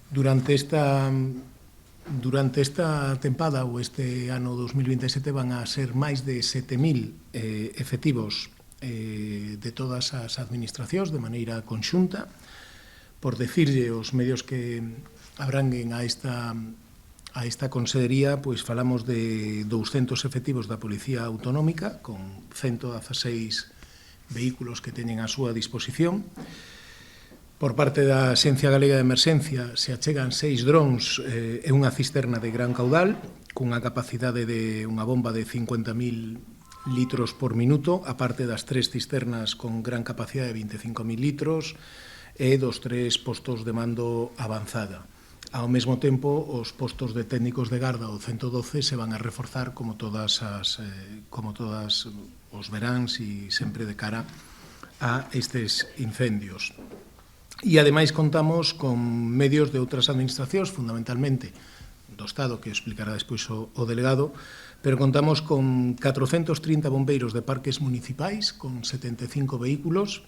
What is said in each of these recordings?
Durante esta tempada ou este ano 2027 van a ser máis de 7.000 efectivos de todas as administracións de maneira conxunta. Por decirlle os medios que abranguen a esta consellería, pois falamos de 200 efectivos da Policía Autonómica con 116 vehículos que teñen a súa disposición. Por parte da Axencia Galega de Emerxencia se achegan 6 drons e unha cisterna de gran caudal cunha capacidade de unha bomba de 50.000 litros por minuto, aparte das 3 cisternas con gran capacidade de 25.000 litros e dos 3 postos de mando avanzada. Ao mesmo tempo, os postos de técnicos de garda do 112 se van a reforzar como todos os veráns e sempre de cara a estes incendios. E, ademais, contamos con medios de outras administracións, fundamentalmente do Estado, que explicará despois o delegado, pero contamos con 430 bombeiros de parques municipais, con 75 vehículos,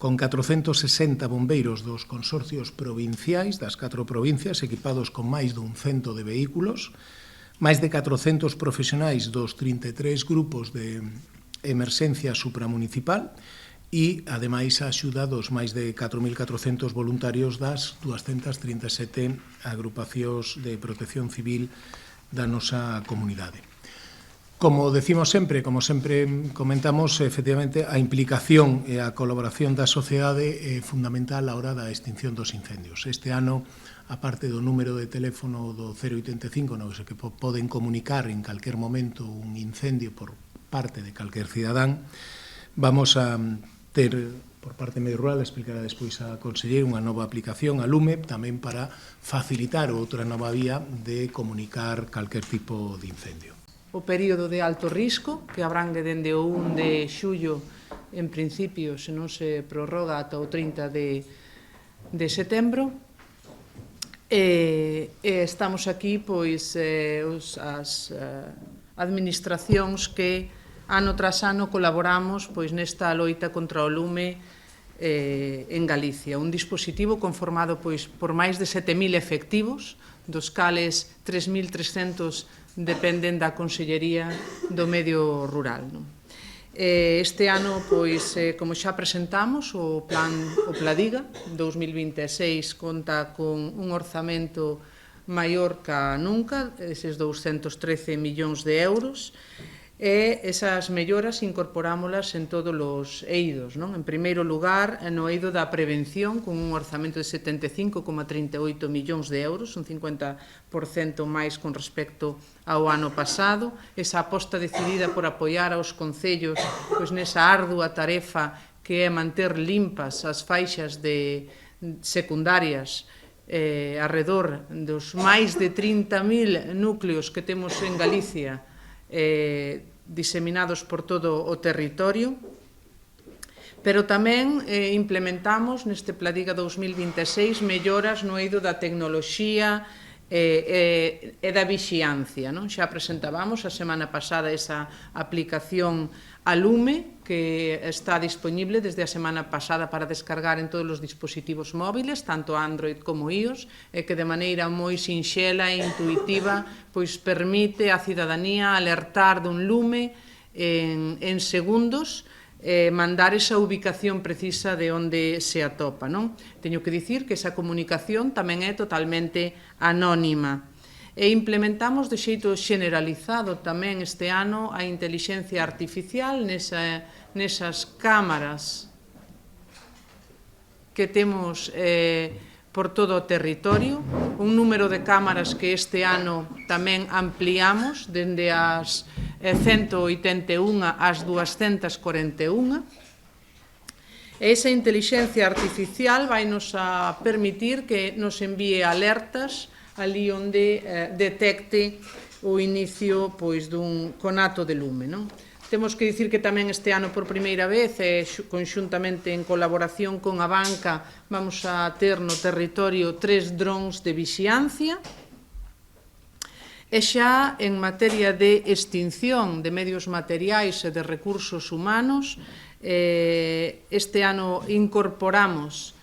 con 460 bombeiros dos consorcios provinciais das 4 provincias equipados con máis dun 100 de vehículos, máis de 400 profesionais dos 33 grupos de emerxencia supramunicipal e, ademais, a axuda dos máis de 4.400 voluntarios das 237 agrupacións de protección civil da nosa comunidade. Como decimos sempre, como sempre comentamos, efectivamente, a implicación e a colaboración da sociedade é fundamental á hora da extinción dos incendios. Este ano, aparte do número de teléfono do 085, no que poden comunicar en calquer momento un incendio por parte de calquer cidadán, vamos a ter, por parte medio rural, explicará despois a conselleira, unha nova aplicación, a Lume, tamén para facilitar outra nova vía de comunicar calquer tipo de incendio. O período de alto risco, que abrangue dende o 1 de xullo, en principio, se non se prorroga ata o 30 de setembro. Estamos aquí, pois, as administracións que ano tras ano colaboramos pois nesta loita contra o lume en Galicia. Un dispositivo conformado pois por máis de 7.000 efectivos, dos cales 3.300 dependen da Consellería do Medio Rural. Este ano, pois, como xa presentamos, o Pladiga 2026 conta con un orzamento maior ca nunca, eses 213 millóns de euros, e esas melloras incorporámolas en todos os eidos. En primeiro lugar, no eido da prevención, con un orzamento de 75,38 millóns de euros, un 50% máis con respecto ao ano pasado. Esa aposta decidida por apoiar aos concellos nesa ardua tarefa que é manter limpas as faixas de secundarias arredor dos máis de 30.000 núcleos que temos en Galicia diseminados por todo o territorio, pero tamén implementamos neste Pladiga 2026 melloras no eido da tecnoloxía e da vixiancia. Xa presentábamos a semana pasada esa aplicación a Lume, que está disponible desde a semana pasada para descargar en todos os dispositivos móviles, tanto Android como iOS, e que de maneira moi sinxela e intuitiva pois permite á cidadanía alertar dun lume en segundos, mandar esa ubicación precisa de onde se atopa. Teño que dicir que esa comunicación tamén é totalmente anónima. E implementamos de xeito xeneralizado tamén este ano a intelixencia artificial nesas cámaras que temos por todo o territorio, un número de cámaras que este ano tamén ampliamos dende as 181 ás 241. Esa intelixencia artificial vai nos a permitir que nos envíe alertas ali onde detecte o inicio dun conato de lume. Temos que dicir que tamén este ano por primeira vez, conxuntamente en colaboración con a banca, vamos a ter no territorio 3 drons de vixiancia. E xa en materia de extinción de medios materiais e de recursos humanos, este ano incorporamos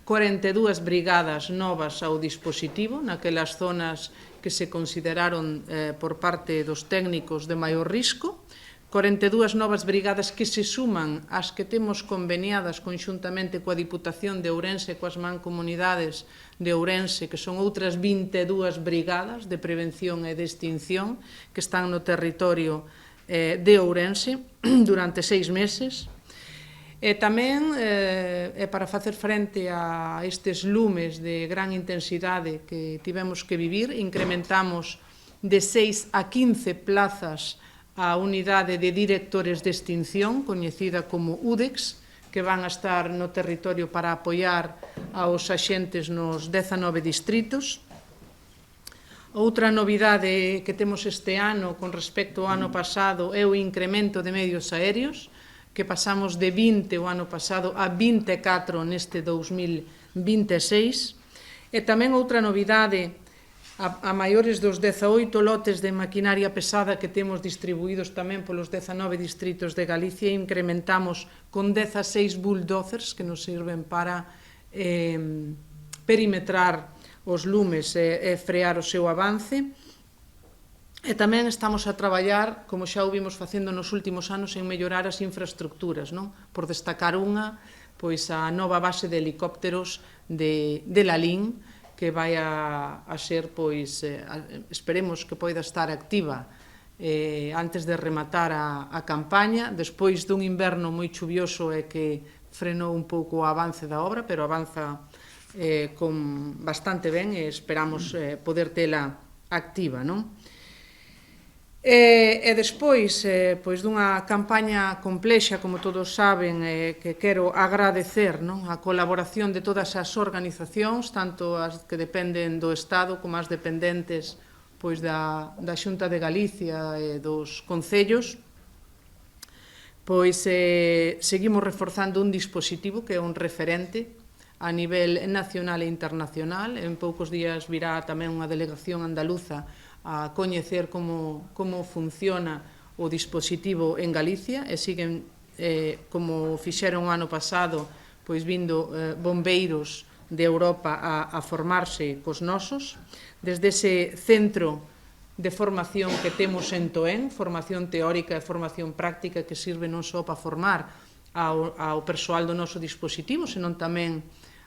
42 brigadas novas ao dispositivo, naquelas zonas que se consideraron por parte dos técnicos de maior risco, 42 novas brigadas que se suman ás que temos conveniadas conxuntamente coa Diputación de Ourense e coas mancomunidades de Ourense, que son outras 22 brigadas de prevención e de extinción que están no territorio de Ourense durante 6 meses. E tamén, para facer frente a estes lumes de gran intensidade que tivemos que vivir, incrementamos de 6 a 15 plazas a unidade de directores de extinción, coñecida como UDEX, que van a estar no territorio para apoiar aos axentes nos 19 distritos. Outra novidade que temos este ano con respecto ao ano pasado é o incremento de medios aéreos, que pasamos de 20 o ano pasado a 24 neste 2026. E tamén outra novidade, a maiores dos 18 lotes de maquinaria pesada que temos distribuídos tamén polos 19 distritos de Galicia, incrementamos con 16 bulldozers que nos sirven para perimetrar os lumes e frear o seu avance. E tamén estamos a traballar, como xa o vimos facendo nos últimos anos, en mellorar as infraestructuras, non? Por destacar unha, pois a nova base de helicópteros de Lalín, que vai a ser, pois, esperemos que poida estar activa antes de rematar a campaña, despois dun inverno moi chuvioso e que frenou un pouco o avance da obra, pero avanza con bastante ben e esperamos poder tela activa, non? E despois, pois dunha campaña complexa, como todos saben, que quero agradecer, non, a colaboración de todas as organizacións, tanto as que dependen do Estado como as dependentes pois da Xunta de Galicia e dos concellos, pois seguimos reforzando un dispositivo que é un referente a nivel nacional e internacional. En poucos días virá tamén unha delegación andaluza a coñecer como funciona o dispositivo en Galicia e siguen, como fixeron o ano pasado, pois vindo bombeiros de Europa a formarse cos nosos. Desde ese centro de formación que temos en Toén, formación teórica e formación práctica que sirve non só para formar ao persoal do noso dispositivo, senón tamén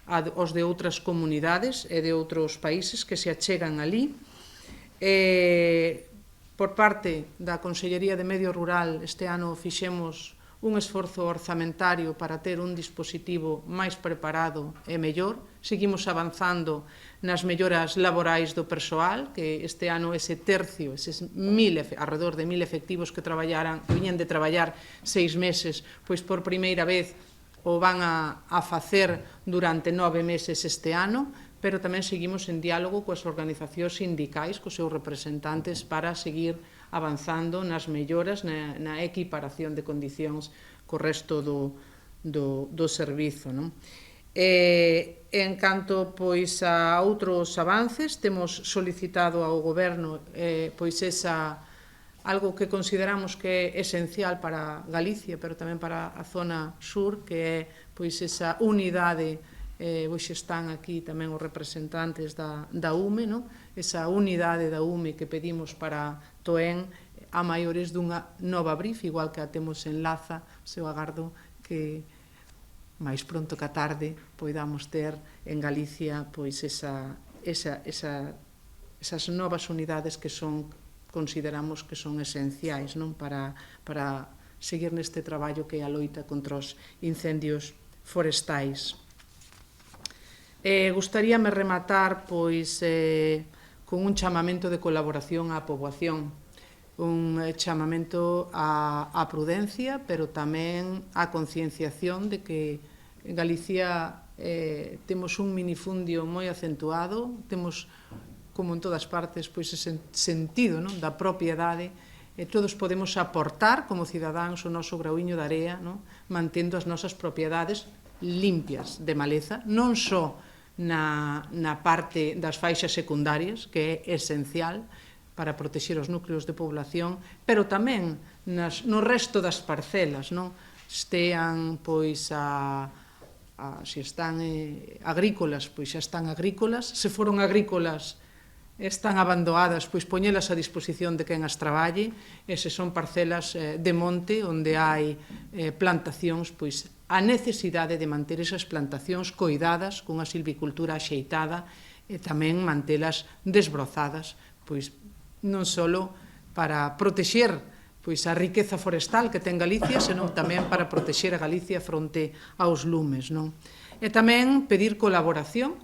aos de outras comunidades e de outros países que se achegan ali. Por parte da Consellería de Medio Rural, este ano fixemos un esforzo orzamentario para ter un dispositivo máis preparado e mellor. Seguimos avanzando nas melloras laborais do persoal, que este ano ese tercio, eses alrededor de 1000 efectivos que viñan de traballar 6 meses, pois por primeira vez o van a facer durante 9 meses este ano, pero tamén seguimos en diálogo coas organizacións sindicais, cos seus representantes, para seguir avanzando nas melloras, na equiparación de condicións co resto do servizo, non? En canto pois a outros avances, temos solicitado ao Goberno pois algo que consideramos que é esencial para Galicia, pero tamén para a zona sur, que é pois esa unidade. Hoxe están aquí tamén os representantes da UME, esa unidade da UME que pedimos para Toén a maiores dunha nova BRIF, igual que a temos en Laza. Eu agardo que máis pronto que a tarde poidamos ter en Galicia pois esas novas unidades que consideramos que son esenciais para seguir neste traballo que é a loita contra os incendios forestais. Gustaríame rematar pois con un chamamento de colaboración á poboación, un chamamento á prudencia, pero tamén á concienciación de que en Galicia temos un minifundio moi acentuado, temos, como en todas partes, pois ese sentido da propiedade, e todos podemos aportar como cidadáns o noso grauiño de area, mantendo as nosas propiedades limpias de maleza, non só na parte das faixas secundarias, que é esencial para protexer os núcleos de población, pero tamén no resto das parcelas, estean pois se están agrícolas, pois xa están agrícolas, se foron agrícolas, están abandonadas, pois poñelas a disposición de quen as traballe, e se son parcelas de monte onde hai plantacións, pois a necesidade de manter esas plantacións coidadas cunha silvicultura axeitada e tamén mantelas desbrozadas, pois non só para protexer pois a riqueza forestal que ten Galicia, senón tamén para protexer a Galicia fronte aos lumes, non? E tamén pedir colaboración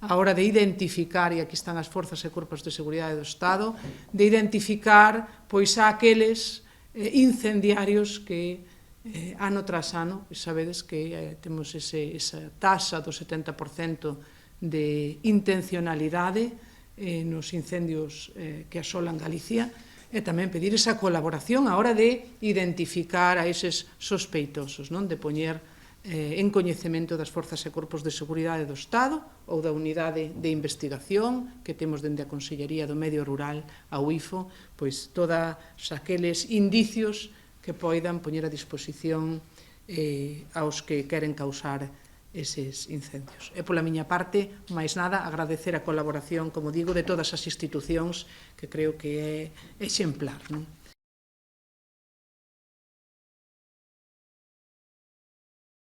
a hora de identificar, e aquí están as forzas e cuerpos de seguridade do Estado, de identificar pois aqueles incendiarios que ano tras ano, sabedes que temos esa taxa do 70% de intencionalidade nos incendios que asolan Galicia, e tamén pedir esa colaboración a hora de identificar a eses sospeitosos, non? De poñer en coñecemento das forzas e corpos de seguridade do Estado ou da unidade de investigación que temos dende a Consellería do Medio Rural, a UIFO, pois todos aqueles indicios que poidan poñer a disposición aos que queren causar eses incendios. E pola miña parte, máis nada, agradecer a colaboración, como digo, de todas as institucións que creo que é exemplar, non?